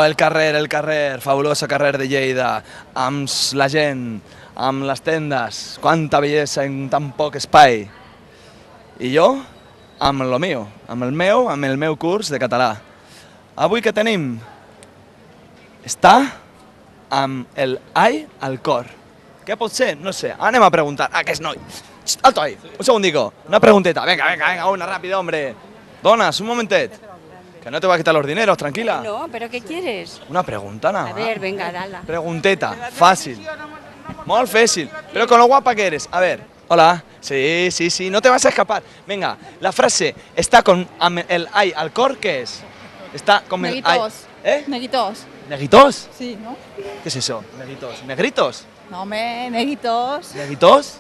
el carrer, fabuloso carrer de Lleida, amb la gent, amb les tendes, quanta bellesa en tan poc espai. I jo, amb el meu curs de català. Avui què tenim? Està amb el ai al cor. Què pot ser? No sé, anem a preguntar a aquest noi. Alto ahí, un segundico, una pregunteta. Venga, una rápida, hombre. Donas, un momentet. Que no te va a quitar los dineros, tranquila. No, ¿pero qué quieres? Una pregunta, nada. A ver, venga, dala. Pregunteta, fácil. Muy fácil, pero con lo guapa que eres. A ver, hola. Sí, no te vas a escapar. Venga, la frase está con el ay al cor, ¿qué es? Está con el ay. ¿Eh? Neguitos. ¿Neguitos? Sí, ¿no? ¿Qué es eso? Neguitos. ¿Negritos? No, neguitos. Neguitos?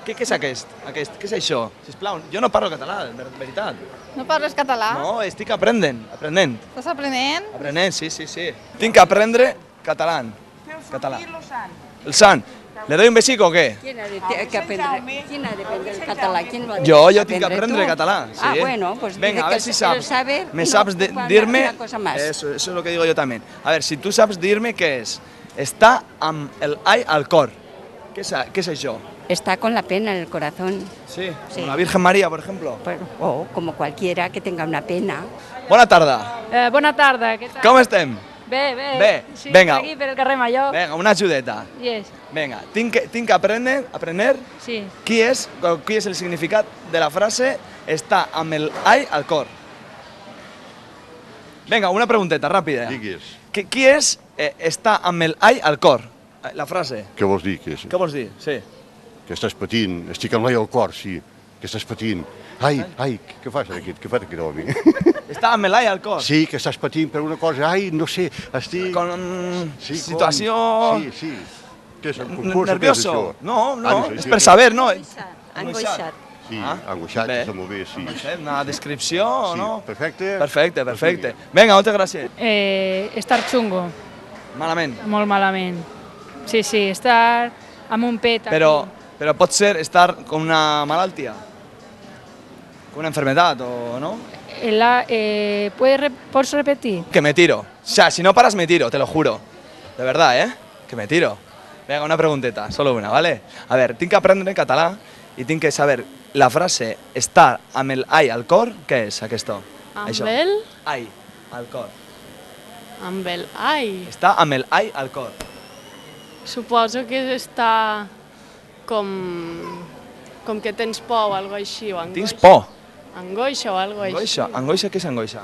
Què és aquest? Què és això? Sisplau, jo no parlo català, de veritat. No parles català? No, estic aprenent. Estàs aprenent? Aprenent, sí. Tinc que aprendre català. El sant. ¿Le doy un besico o qué? ¿Quién ha de aprender el catalán? ¿Quién lo ha de Yo aprender tinc que aprendre tú? català. Sí. Ah, bueno, pues venga, a ver si sabes. ¿Me sabes dirme? Una cosa más. Eso es lo que digo yo también. A ver, si tú sabes dirme qué es. Está amb el ai al cor. ¿Qué es això? Está con la pena en el corazón. Sí, Sí. como la Virgen María, por ejemplo. O como cualquiera que tenga una pena. Bona tarda. Bona tarda, què tal? Com estem? Bé. Sí, Vinga. aquí per el carrer Major. Venga, una ajudeta. Yes, Venga, tinc que aprender sí. qui és el significat de la frase està amb el ai al cor. Venga, una pregunteta ràpida. Digues. Qui és està amb el ai al cor? La frase. Què vols dir? Que Què vols dir? Sí. estàs patint, estic amb l'ai al cor, sí, que estàs patint. Ai, què fas aquí? Què fas aquí, home? Està amb el ai al cor. Sí, que estàs patint per una cosa, ai, no sé, estic... Sí, situació... Sí. Què és? Nervioso. No, no, és per saber, no? Angoixat. Sí, angoixat, Bé. està molt bé, sí. Una descripció, Sí, no? perfecte. Perfecte. Vinga, moltes gràcies. Estar xungo, Malament. molt malament. Sí, estar amb un pet aquí. Però pot ser estar con una malaltia, con una enfermedad, o no? ¿Puedes repetir? Que me tiro. O sea, si no paras me tiro, te lo juro. De verdad, ¿eh? Que me tiro. Venga, una pregunteta, solo una, ¿vale? A ver, tinc que aprendre català i tinc que saber la frase estar amb el ai al cor, què és això? Amb el? Ai al cor. Amb el ai. Està amb el ai al cor. Suposo que està com que tens por o alguna així, o angoixa. Tens por. Angoixa o alguna així. Angoixa, què és angoixa?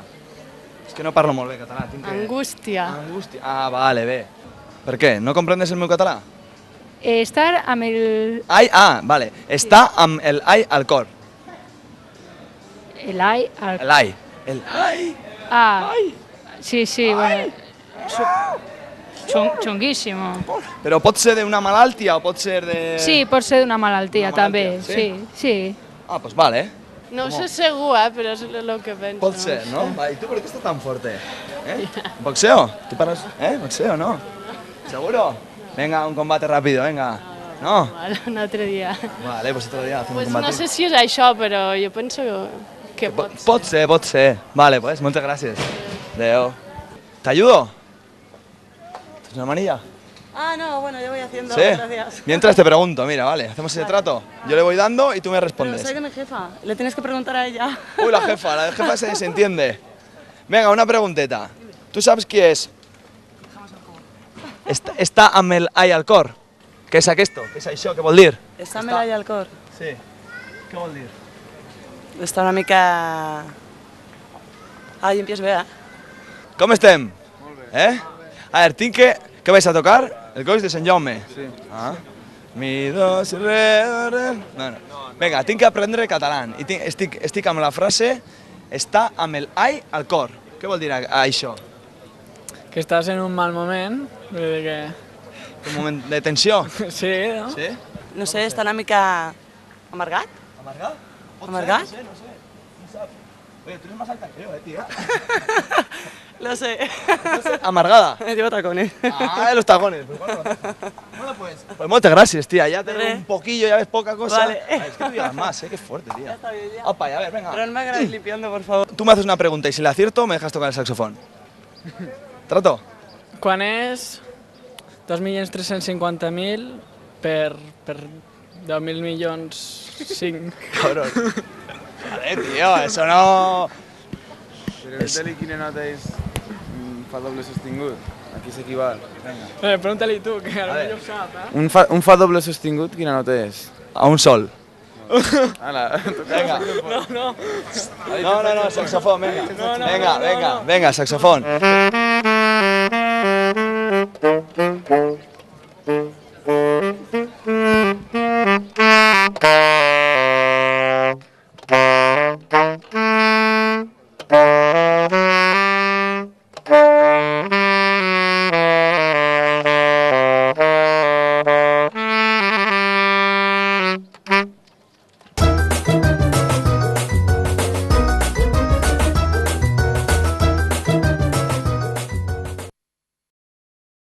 És que no parlo molt bé català. Angústia. Angústia. Ah, vale, bé. Per què? No comprendes el meu català? Estar amb el... Vale. Està amb el ai al cor. El ai al... El ai. El ai. Ai. Sí, bueno. Xunguíssimo. Però pot ser d'una malaltia o pot ser de... Sí, pot ser d'una malaltia, Una també. malaltia, Sí. Ah, pues vale. No ho sé segur, però és el que penso. Pot ser, ¿no? ¿Y tú por qué estás tan fuerte? ¿Boxeo? ¿Tú paras? ¿Boxeo, no? ¿Seguro? Venga, un combate rápido, venga. No? Vale, un altre dia. Vale, pues otro día hacemos Pues un combate. no sé si és això, però jo penso que pot ser. Pot ser. Vale, pues, muchas gracias. Adeu. ¿Te ayudo? ¿Es una manilla? Ah, no, bueno, yo voy haciendo, Sí. gracias. Mientras te pregunto, mira, vale, hacemos ese trato. Yo le voy dando y tú me Pero respondes. soy de mi jefa, le tienes que preguntar a ella. Uy, la jefa se entiende. Venga, una pregunteta. ¿Tú sabes qui és? Està amb el ai al cor. Què és aquest? Què és això? Què vol dir? Està amb l'ai al cor. Sí. Què vol dir? Està una mica... Ai, empiezas bé, Com estem? Molt bé. A veure, tinc que... Què vais a tocar? El coix de Sant Jaume? Sí. Mi, dos, re... Bueno. Vinga, tinc que aprendre català. I estic amb la frase està amb el ai al cor. Què vol dir això? Que estàs en un mal moment, vull dir que... Un moment de tensió? Sí, no? Sí? No sé, està una mica... amargat? ¿Amargado? ¿Amargado? No sé. No sabe. Oye, tú eres más alta que yo, tío. Lo sé. Amargada. Llevo tacones. Los tacones. Pues bueno, pues muchas gracias, tía. Ya te veo un poquillo, ya ves poca cosa. Vale. Es que tú llevas más, qué fuerte, tía. Ya está bien, ya. Opa, a ver, venga. Pero no me hagas limpiando, por favor. Tú me haces una pregunta y si la acierto me dejas tocar el saxofón. Trato? Quan és 2.350.000 per 10.000 milions 5. Cabrón. Vale, tío, eso no... Però pregunta-li quina nota és fa doble sostingut. Aquí s'equival. Pregunta-li tu, que potser ho sap, Un fa doble sostingut, quina nota és? A un sol. Ala, Venga. No, No, saxofón, venga. Venga, saxofón.